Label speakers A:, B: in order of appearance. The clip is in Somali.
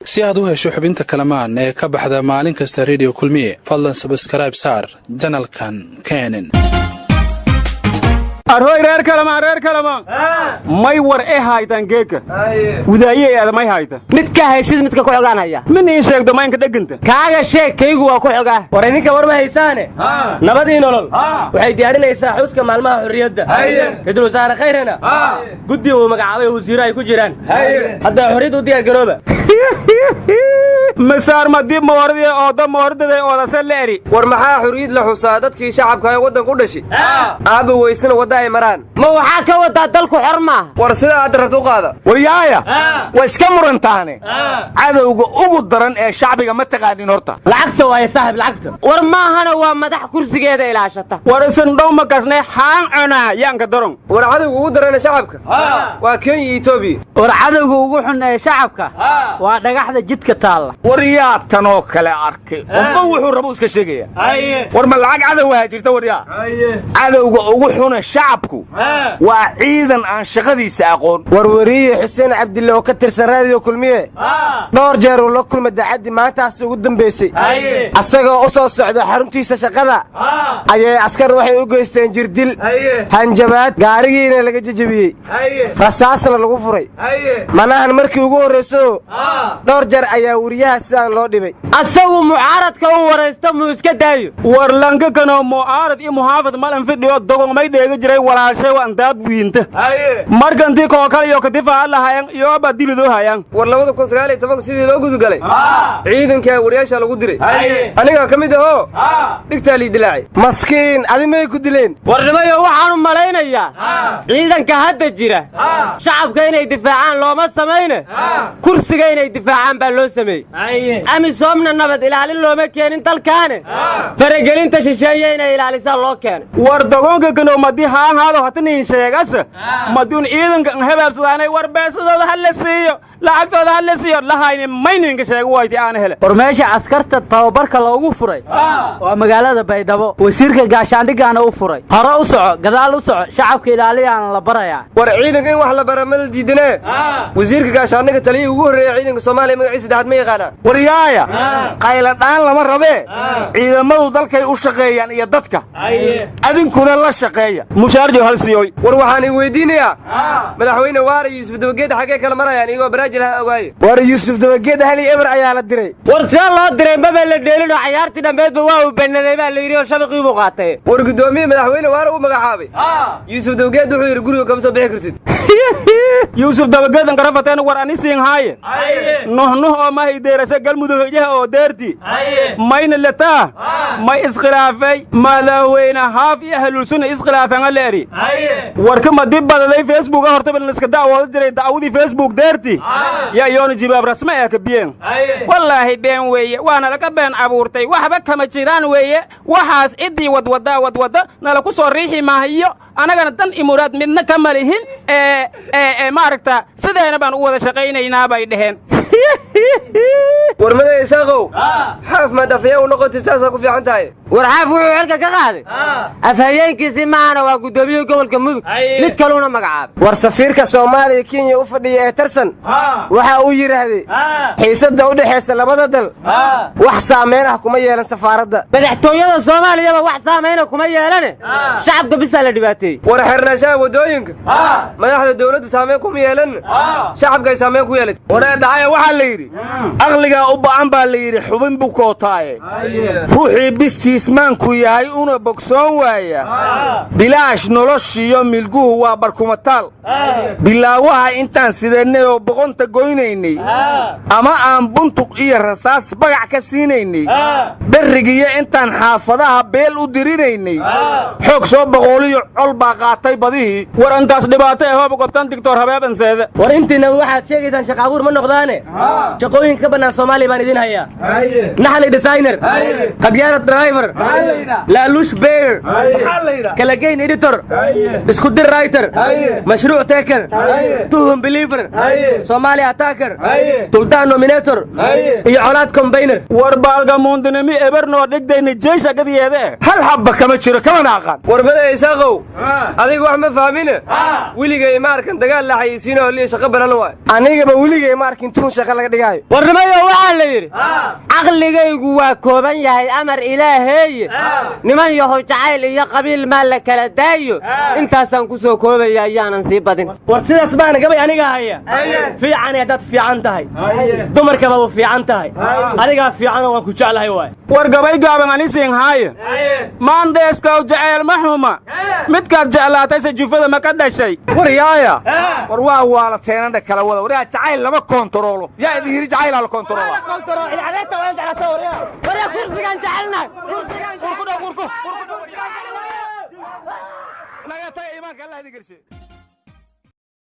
A: si aad u hesho xubinta kalamaan ee ka baxda maalin kasta radio kulmiye fadlan subscribe saar channelkan Keenan
B: arhoy reer kalamaan may war haytan geeka wadaaye aad may hayta
C: mid ka haysid midka ku xogaanaya
B: min ii sheegdo maynka dhaganta
C: kaaga sheekaygu waa ku xogaa
D: war idinka war ma haysaane nabadii nolol waxay diyaarinaysaa xuska maalmaha xurriyadda ra'iisul wasaare khayrana guddi uu magacaabay wasiiro ay ku jiraan hadda xurriyadda u diyaar garooba
B: مسار مدي موردي أودا موردي أودا سلري
E: ورمحا حريد لحوسا دتكي شعبك هاي ودن كودشي أبي ويسن ودا إمران
C: ما وحاك ودا دلكو حرمة
E: ورسلا أدرتو قادا
B: ويايا واسكمرن تاني هذا وجود درن شعبك ما تقعدين هرتا
C: لعقته ويا صاحب لعقته ورما هنا ومدح كرسي كده إلى عشرة
B: ورسن دوما كسنة حان أنا يانك درن
E: ورعده وجود درن شعبك وكين يتوبي
C: ورعده وجود شعبك ودقحده جد كتال
B: وريات تنوكل أركي وضوحوا الربوس كشجية ورما العق عذا وهاجرت وريا عذا وجوحنا شعبكو وعيدا عن شغدي ساقون
E: وروري حسين عبد الله وكتر سرادي وكل مية دور جار ولا كل مدة عدي ما تحسوا قدام بيسي السجا أصوص سعد حرمتي سشقدا أي عسكر وحي وجوستين جردل هنجبات قارجين اللي ججبي رصاصنا الغفري مناه المركي وجوه رسو دور جار أي وريا سان لو دبي
C: أسوي معارض كون ورستم وسكتايو
B: ورلانك كانوا معارض محافظ مالن فيديو دوغون ما يدغ جري ولا شيء وانتاد وينت markantii kookal iyo kadifaa la hayaan iyo badilido hayaan
E: war 2019 sidii loo gudu galay ciidanka wariyaasha lagu diray aniga kamid ah dhigta li dilaaci maskiin adimay ku dileen
C: warnimayo waxaan u malaynayaa ciidanka hadda jira shacabka inay difaacaan looma sameeyne kursiga inay difaacaan baa loo sameeyay amisoomna nabad ilaalin looma keenin dalkaane faragelinta shisheeye inay ilaalisaa loo keenay
B: war dagoonka kanoo madi haan haado hataniin sheegas madun ciidanka habaabsadaanay war beesadooda hal la siiyo lacagtooda hal la siiyo la haynin mayninka sheego wayti aan hele
C: war meesha askarta tababarka loogu furay waa magaalada Baydhabo wasiirka gaashaandhigana u furay hore u soco gadaal u soco shacabka ilaaliyana la barayaa
E: war ciidanka in wax la baramal diidane wasiirka gaashaandhiga taliye ugu horeeyay ciidanka Soomaaliya magaciisa saddexaad ma yaqaan war yaaya qayla dhaan lama rabe ciidamadu dalkay u shaqeeyaan iyo dadka adinkuna la shaqeeya mushaarjo hal siiyo war waxaan weydiinayaa madaxweyne waara Yuusuf Dabageed xagee kala marayaan iyaga baraajil ha ogaay waara Yuusuf Dabageed hali eber ayaa la diray
C: war taa loo diray ma la dheelino ciyaartii dhameedba waa u banaday baa la yiri oo shabaqii u qaatay
E: war gudoomiye madaxweyne waara u magacaabay Yuusuf Dabageed wuxuu yiri guriga kama soo bixi kartid
B: Yuusuf Dabageed an qarafateen war anisiin haaye nuh oo ma hideerasa galmudug oo deerti mayna lata may iskhilaafay madaxweyne haaf iyo ahlul sunna iskhilaafan leeri warka ma dib badaday Facebook horta bal iska daawado jiray daawadi Facebook deerti ya yoona jibaab rasmi ah ka biyeen wallahi been weeye waana laga been abuurtay waxba kama jiraan weeye waxaas idii wadwada nala ku soo riixi maahiyo anagana dan imuraad midna ka malihin maaragta sideena baan u wada shaqaynaynaa bay dhaheen
E: warmada isaaqow xaaf ma dafiya u noqotay taasa ku fiican tahay
C: war xaaf wuxuu xilka ka qaaday afhayeenkiisii maana waa gudoomiye gobolka mudug mid kalena magacaab
E: war safiirka Soomaaliya Kenya u fadhiya ee tarsan waxa uu yiraahday xiisada u dhaxaysa labada dal wax saameyn ah kuma yeelan safaaradda
C: madaxtooyada Soomaaliya wax saameyn ah kuma yeelan shacabka bis la dhibaatay
E: war xirnashaa wadooyinka madaxda dawladda saameyn kuma yeelan shacabka saameyn ku yeelatay
B: war dhaaya waxa la yiri aqliga u baahan baa la yiri xubin bu kootaaye ruuxii bistiis maanku yahay una bogsoon waaya bilaash noloshiyo milguhu waa barkumataal bilaawaha intaan sideennay oo boqonta goynaynay ama aan buntuq iyo rasaas bagac ka siinaynay barigiyo intaan xaafadaha beel u dirinaynay xoog soo boqoliyo col baa qaatay badihii war intaas dhibaato ah oo gobtan Dr. Habeeban Seede
D: war intina waxaad sheegaysan shaqo abuur ma noqdaane shaqooyin ka banaan Soomaaliya baan idin hayaa naxli designer qabyaalad driver photographer laaluush beer kala geyn editor isku dir writer mashruuc taker tuhum believer Somali attacker tuldaan nominator iyo colaad combiner
B: war baalga muundinimi eberno dhigdayna jeesha gadiyeede hal habba kama jiro kama naaqan
E: warbada isaaqow adigu wax ma fahmine wiligay ma arkan dagaal la xayisiin oo liin shaqo baran waay anigaba wiligay ma arkin tuun shaqo laga dhigay
C: warnamayo waxa la yiri aqligaygu waa kooban yahay amar ilaahay niman yahow jacayl iyo qabiil ma la kala daayo intaasan ku soo koobaya ayaanan sii badin
D: war sidaas baan gabay aniga haya fiican ee dad fiican tahay dumarkaba u fiican tahay adiga fiican oo ku jeclahay waay
B: war gabay gaaban ani siin haaye maandeeska jacayl maxuma midkaad jeclaatay sajufada ma ka dhashay war yaaya war waa waala teenada kala wada war jacayl lama kontaroolo yaa idin hiri jacayl la kontaroolo
C: ilaadeeta waan jeclaatay war kursigan jecelna kursigan
B: laga tagay iimaanka Allah idin garshay